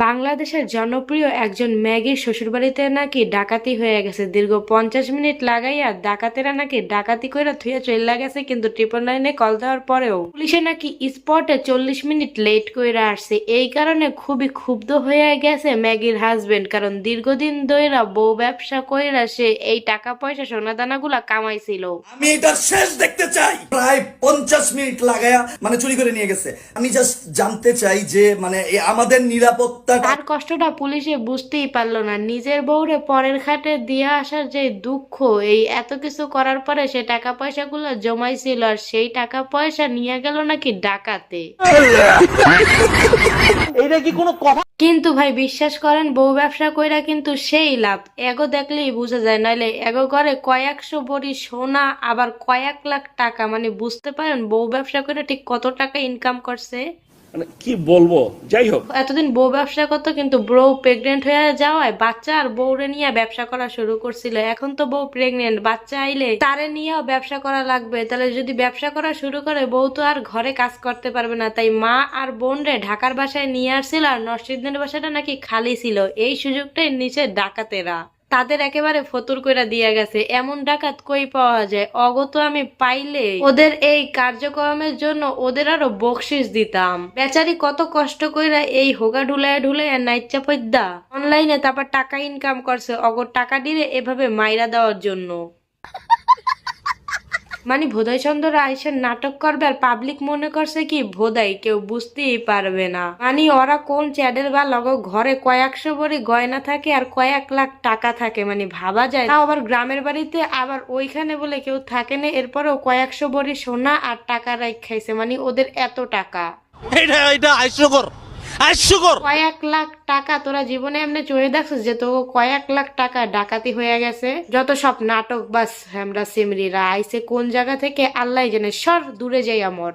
বাংলাদেশের জনপ্রিয় একজন ম্যাগির শ্বশুরবাড়িতে নাকি ডাকাতি হয়ে গেছে। দীর্ঘ 50 মিনিট লাগাইয়া ডাকাতেরা নাকি ডাকাতি কইরা থুইয়া চইলা গেছে, কিন্তু 999 কল দেওয়ার পরেও পুলিশে নাকি স্পটে 40 মিনিট লেট কইরা আসছে। এই কারণে খুবই ক্ষুব্ধ হয়ে গেছে ম্যাগির হাজবেন্ড, কারণ দীর্ঘদিন ধইরা বউ ব্যবসা কইরা সে এই টাকা পয়সা সোনাদানাগুলা কামাইছিল। আমি এটা শেষ দেখতে চাই। প্রায় 50 মিনিট লাগায়া চুরি করে নিয়ে গেছে। আমি জাস্ট জানতে চাই যে আমাদের নিরাপত্তা। তার কষ্টটা পুলিশে বুঝতেই পারলো না। নিজের বউরে পরের খাটে দিয়ে আসার যে দুঃখ, এই এত কিছু করার পরে সে টাকা পয়সাগুলো জমাইছিল আর সেই টাকা পয়সা নিয়ে গেল নাকি ডাকাতে। এটা কি কোনো কথা? কিন্তু ভাই বিশ্বাস করেন, বউ ব্যবসা কইরা কিন্তু সেই লাভ। এগো দেখলেই বোঝা যায়, নাইলে এগো ঘরে কয়েকশো ভরি সোনা, আবার কয়েক লাখ টাকা। বুঝতে পারেন বউ ব্যবসা করে ঠিক কত টাকা ইনকাম করছে। কি বলবো, যাই হোক। এতদিন বউ ব্যবসা করতো, কিন্তু বউ প্রেগনেন্ট হয়ে যাওয়ায় বাচ্চা আর বউরে নিয়ে ব্যবসা করা শুরু করছিল। এখন তো বউ প্রেগনেন্ট, বাচ্চা আইলে তারে নিয়েও ব্যবসা করা লাগবে। তাহলে যদি ব্যবসা করা শুরু করে, বউ তো আর ঘরে কাজ করতে পারবে না। তাই মা আর বোন রে ঢাকার বাসায় নিয়ে আসছিল, আর নরসিংদীর বাসাটা নাকি খালি ছিল। এই সুযোগটাই নিচে ডাকাতেরা তাদের একেবারে ফতুর কইরা দিয়া গেছে। এমন ডাকাত কই পাওয়া যায়? অগত আমি পাইলে ওদের এই কার্যক্রমের জন্য ওদের আরো বকশিস দিতাম। বেচারি কত কষ্ট কইরা এই হোগা ঢুলায় ঢুলায় নাইচা পদ্দা অনলাইনে তারপর টাকা ইনকাম করছে, অগর টাকা দিলে এভাবে মাইরা দেওয়ার জন্য। ভোদাই চন্দ্র আইসের নাটক করবে আর পাবলিক মনে করছে কি ভোদাই, কেউ বুঝতেই পারবে না। ওরা কোন চ্যাডেল বা লগ ঘরে কয়েকশো ভরি গয়না থাকে আর কয়েক লাখ টাকা থাকে। ভাবা যায়। তাও আবার গ্রামের বাড়িতে, আবার ওইখানে বলে কেউ থাকে না, এরপরেও কয়েকশো ভরি সোনা আর টাকা রাখ খাইছে। ওদের এত টাকা, কয়েক লাখ টাকা। তোরা জীবনে এমনি চয়ে দেখছিস যে তো কয়েক লাখ টাকা ডাকাতি হয়ে গেছে? যত সব নাটক বাস। আমরা সিমরিরা আইসে কোন জায়গা থেকে আল্লাহ জানে। সর দূরে যাই আমর।